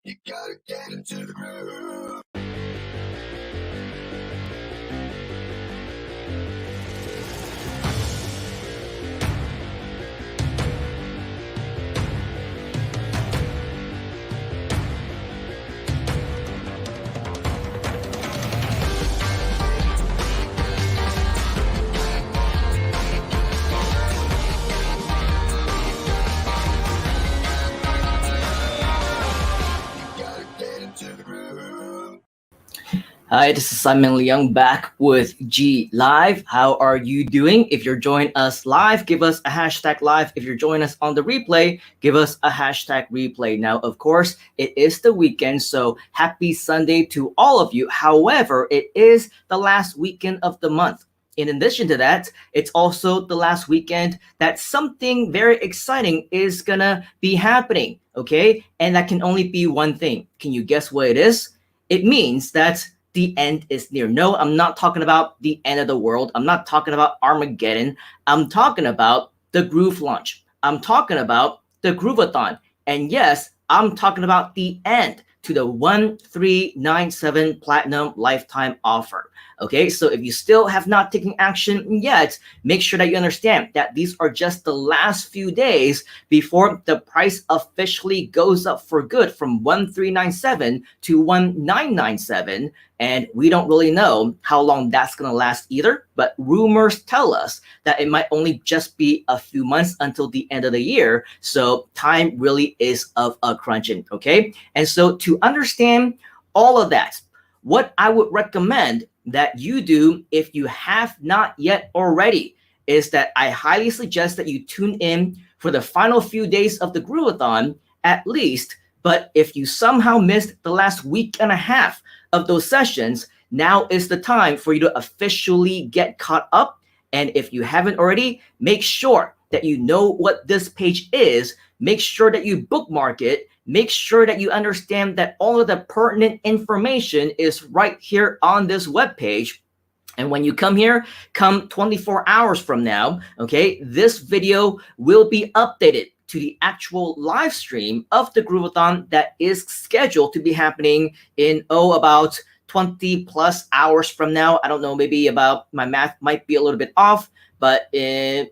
You gotta get into the groove. You gotta get into the groove. Hi, this is Leung back with GLIVE. How are you doing? If you're joining us live, give us a hashtag live. If you're joining us on the replay, give us a hashtag replay. Now, of course, it is the weekend, so happy Sunday to all of you. However, it is the last weekend of the month. In addition to that, it's also the last weekend that something very exciting is gonna be happening, okay? And that can only be one thing. Can you guess what it is? It means that the end is near. No, I'm not talking about the end of the world. I'm not talking about Armageddon. I'm talking about the Groove launch. I'm talking about the Groove-A-Thon. And yes, I'm talking about the end to the 1397 Platinum Lifetime Offer. Okay, so if you still have not taken action yet, make sure that you understand that these are just the last few days before the price officially goes up for good from 1397 to 1997. And we don't really know how long that's going to last either, but rumors tell us that it might only just be a few months until the end of the year. So time really is of a crunching, okay? And so to understand all of that, what I would recommend that you do if you have not yet already is that I highly suggest that you tune in for the final few days of the Groove-A-Thon at least. But if you somehow missed the last week and a half of those sessions, now is the time for you to officially get caught up. And if you haven't already, make sure that you know what this page is. Make sure that you bookmark it. Make sure that you understand that all of the pertinent information is right here on this webpage. And when you come here, come 24 hours from now, okay, this video will be updated to the actual live stream of the Groove-A-Thon that is scheduled to be happening in, about 20 plus hours from now. I don't know, maybe about, my math might be a little bit off, but in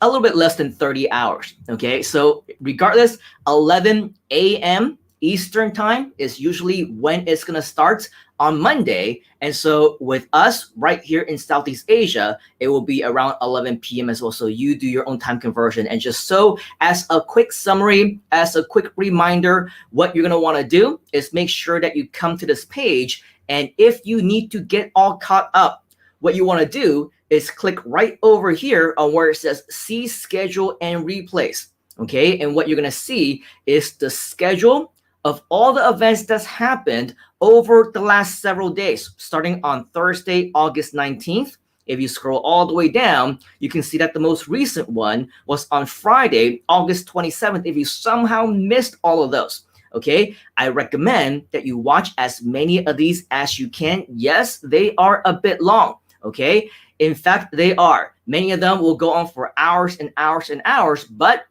a little bit less than 30 hours. Okay, so regardless, 11 a.m. Eastern time is usually when it's gonna start on Monday. And so with us right here in Southeast Asia, it will be around 11 p.m. as well. So you do your own time conversion. And just so as a quick summary, as a quick reminder, what you're gonna wanna do is make sure that you come to this page. And if you need to get all caught up, what you wanna do is click right over here on where it says see schedule and replays. Okay, and what you're gonna see is the schedule of all the events that's happened over the last several days, starting on Thursday, August 19th. If you scroll all the way down, you can see that the most recent one was on Friday, August 27th. If you somehow missed all of those, okay, I recommend that you watch as many of these as you can. Yes, they are a bit long, okay? In fact, they are. Many of them will go on for hours and hours and hours, but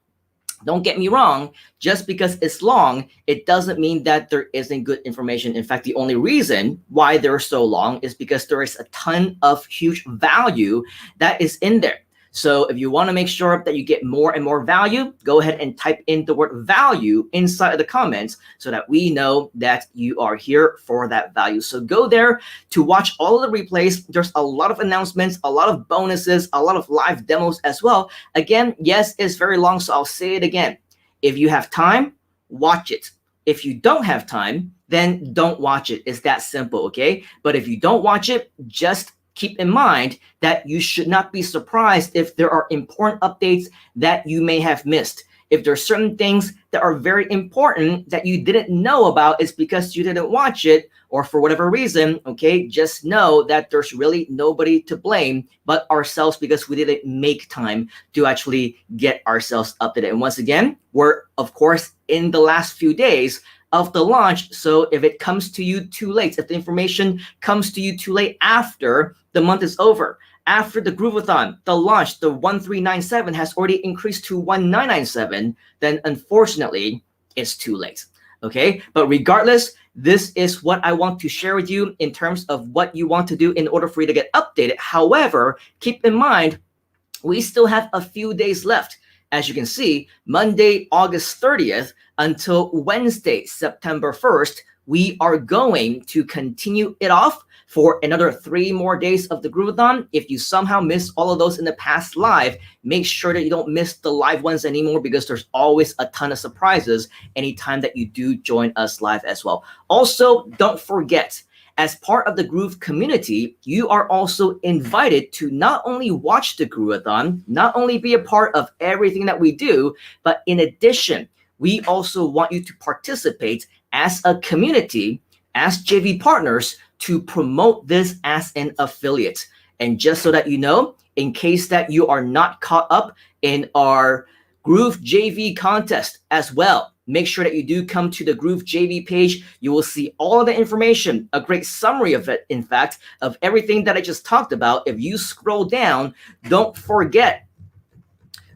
don't get me wrong, just because it's long, it doesn't mean that there isn't good information. In fact, the only reason why they're so long is because there is a ton of huge value that is in there. So if you want to make sure that you get more and more value, go ahead and type in the word value inside of the comments so that we know that you are here for that value. So go there to watch all of the replays. There's a lot of announcements, a lot of bonuses, a lot of live demos as well. Again, yes, it's very long, so I'll say it again. If you have time, watch it. If you don't have time, then don't watch it. It's that simple, okay? But if you don't watch it, just keep in mind that you should not be surprised if there are important updates that you may have missed. If there are certain things that are very important that you didn't know about, it's because you didn't watch it or for whatever reason, okay, just know that there's really nobody to blame but ourselves because we didn't make time to actually get ourselves updated. And once again, we're of course in the last few days of the launch. So if it comes to you too late, if the information comes to you too late after the month is over, after the Groove-A-Thon, the launch, the 1397 has already increased to 1997, then unfortunately, it's too late. Okay, but regardless, this is what I want to share with you in terms of what you want to do in order for you to get updated. However, keep in mind, we still have a few days left. As you can see, Monday, August 30th until Wednesday, September 1st, we are going to continue it off for another 3 more days of the Groove-A-Thon. If you somehow missed all of those in the past live, make sure that you don't miss the live ones anymore, because there's always a ton of surprises anytime that you do join us live as well. Also, don't forget, as part of the Groove community, you are also invited to not only watch the Groove-A-Thon, not only be a part of everything that we do, but in addition, we also want you to participate as a community, as JV partners, to promote this as an affiliate. And just so that you know, in case that you are not caught up in our Groove JV contest as well, make sure that you do come to the Groove JV page. You will see all of the information, a great summary of it, in fact, of everything that I just talked about. If you scroll down, don't forget,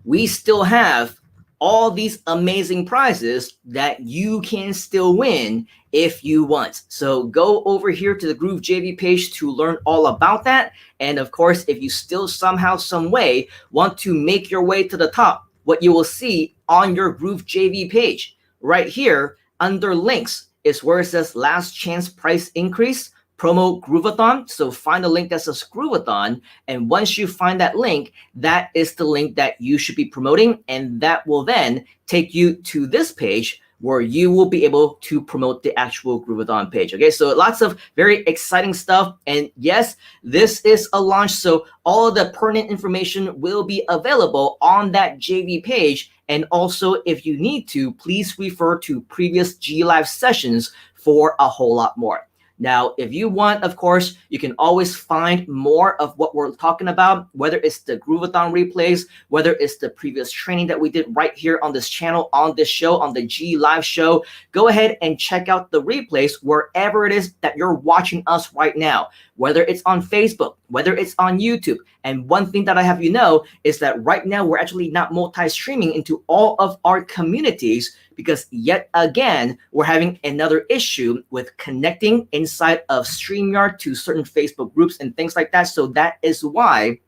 we still have all these amazing prizes that you can still win if you want. So go over here to the Groove JV page to learn all about that. And of course, if you still somehow, some way want to make your way to the top, what you will see on your Groove JV page right here under links is where it says last chance price increase, promo Groove-A-Thon. So find the link that says Groove-A-Thon, and once you find that link, that is the link that you should be promoting, and that will then take you to this page where you will be able to promote the actual Groove-A-Thon page. Okay, so lots of very exciting stuff. And yes, this is a launch, so all of the pertinent information will be available on that JV page. And also, if you need to, please refer to previous GLIVE sessions for a whole lot more. Now, if you want, of course, you can always find more of what we're talking about, whether it's the Groove-A-Thon replays, whether it's the previous training that we did right here on this channel, on this show, on the G Live show. Go ahead and check out the replays wherever it is that you're watching us right now, whether it's on Facebook, whether it's on YouTube. And one thing that I have you know is that right now we're actually not multi-streaming into all of our communities, because yet again, we're having another issue with connecting inside of StreamYard to certain Facebook groups and things like that. So that is why,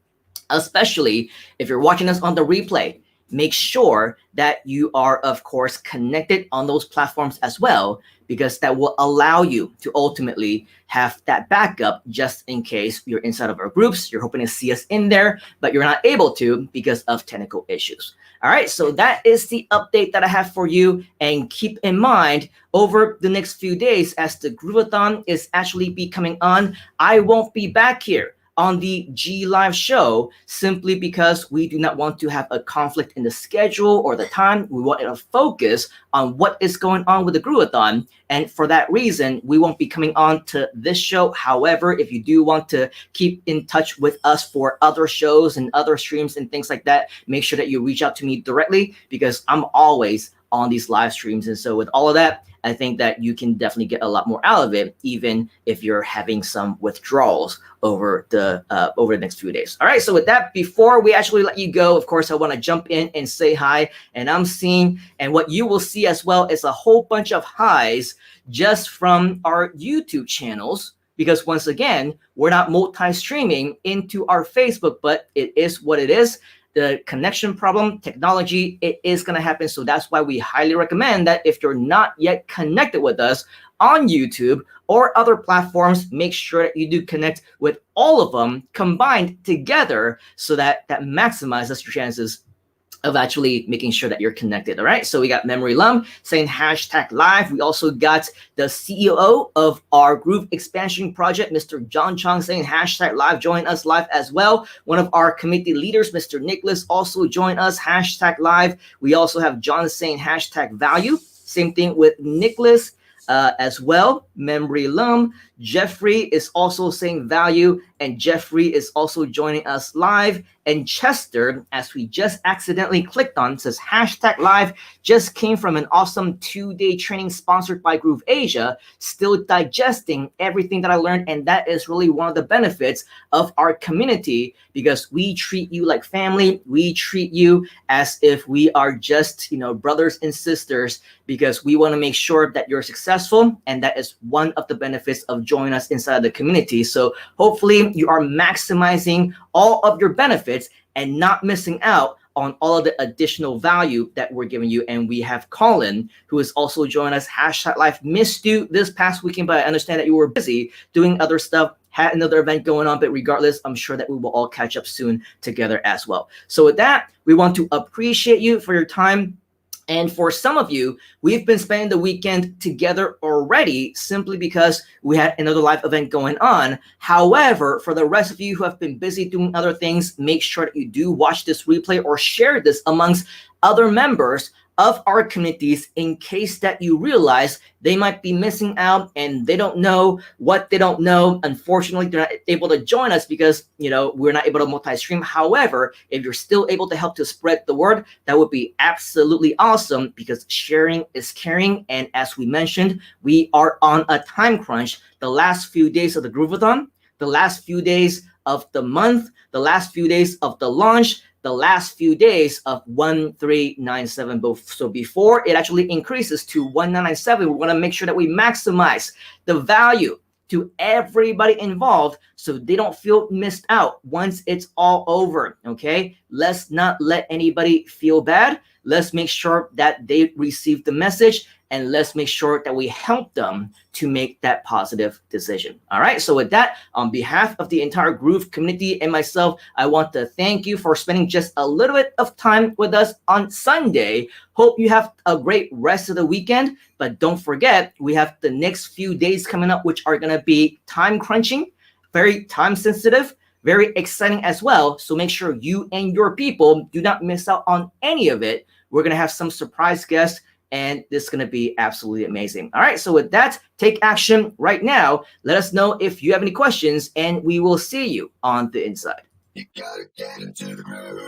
especially if you're watching us on the replay, make sure that you are, of course, connected on those platforms as well, because that will allow you to ultimately have that backup just in case you're inside of our groups. You're hoping to see us in there, but you're not able to because of technical issues. All right, so that is the update that I have for you. And keep in mind, over the next few days, as the Groove-A-Thon is actually be coming on, I won't be back here on the G Live show, simply because we do not want to have a conflict in the schedule or the time. We want to focus on what is going on with the Groove-A-Thon. And for that reason, we won't be coming on to this show. However, if you do want to keep in touch with us for other shows and other streams and things like that, make sure that you reach out to me directly, because I'm always on these live streams. And so with all of that, I think that you can definitely get a lot more out of it, even if you're having some withdrawals over the next few days. All right, so with that, before we actually let you go, of course, I want to jump in and say hi. And I'm seeing, and what you will see as well is a whole bunch of highs just from our YouTube channels, because once again, we're not multi-streaming into our Facebook, but it is what it is. The connection problem, technology, it is going to happen. So that's why we highly recommend that if you're not yet connected with us on YouTube or other platforms, make sure that you do connect with all of them combined together, so that that maximizes your chances of actually making sure that you're connected. All right, so we got Memory Leung saying #live. We also got the CEO of our Groove expansion project, Mr. John Chong, saying #live. Join us live as well. One of our committee leaders, Mr. Nicholas, also join us #live. We also have John saying #value. Same thing with Nicholas as well. Memory Leung Jeffrey is also saying value, and Jeffrey is also joining us live. And Chester, as we just accidentally clicked on, says hashtag live, just came from an awesome 2-day training sponsored by Groove Asia, still digesting everything that I learned. And that is really one of the benefits of our community, because we treat you like family. We treat you as if we are just, brothers and sisters, because we want to make sure that you're successful. And that is one of the benefits of joining us inside the community. So hopefully you are maximizing all of your benefits and not missing out on all of the additional value that we're giving you. And we have Colin, who is also joining us. Hashtag live. Missed you this past weekend, but I understand that you were busy doing other stuff, had another event going on, but regardless, I'm sure that we will all catch up soon together as well. So with that, we want to appreciate you for your time. And for some of you, we've been spending the weekend together already simply because we had another live event going on. However, for the rest of you who have been busy doing other things, make sure that you do watch this replay or share this amongst other members of our communities, in case that you realize they might be missing out and they don't know what they don't know. Unfortunately, they're not able to join us because, we're not able to multi-stream. However, if you're still able to help to spread the word, that would be absolutely awesome, because sharing is caring. And as we mentioned, we are on a time crunch. The last few days of the Groove-A-Thon, the last few days of the month, the last few days of the launch, the last few days of 1397 both. So before it actually increases to 1997, we want to make sure that we maximize the value to everybody involved so they don't feel missed out once it's all over. Okay, let's not let anybody feel bad. Let's make sure that they receive the message, and let's make sure that we help them to make that positive decision. All right, so with that, on behalf of the entire Groove community and myself, I want to thank you for spending just a little bit of time with us on Sunday. Hope you have a great rest of the weekend, but don't forget, we have the next few days coming up, which are gonna be time crunching, very time sensitive, very exciting as well. So make sure you and your people do not miss out on any of it. We're gonna have some surprise guests, and this is going to be absolutely amazing. All right, so with that, take action right now. Let us know if you have any questions, and we will see you on the inside. You gotta get into the groove.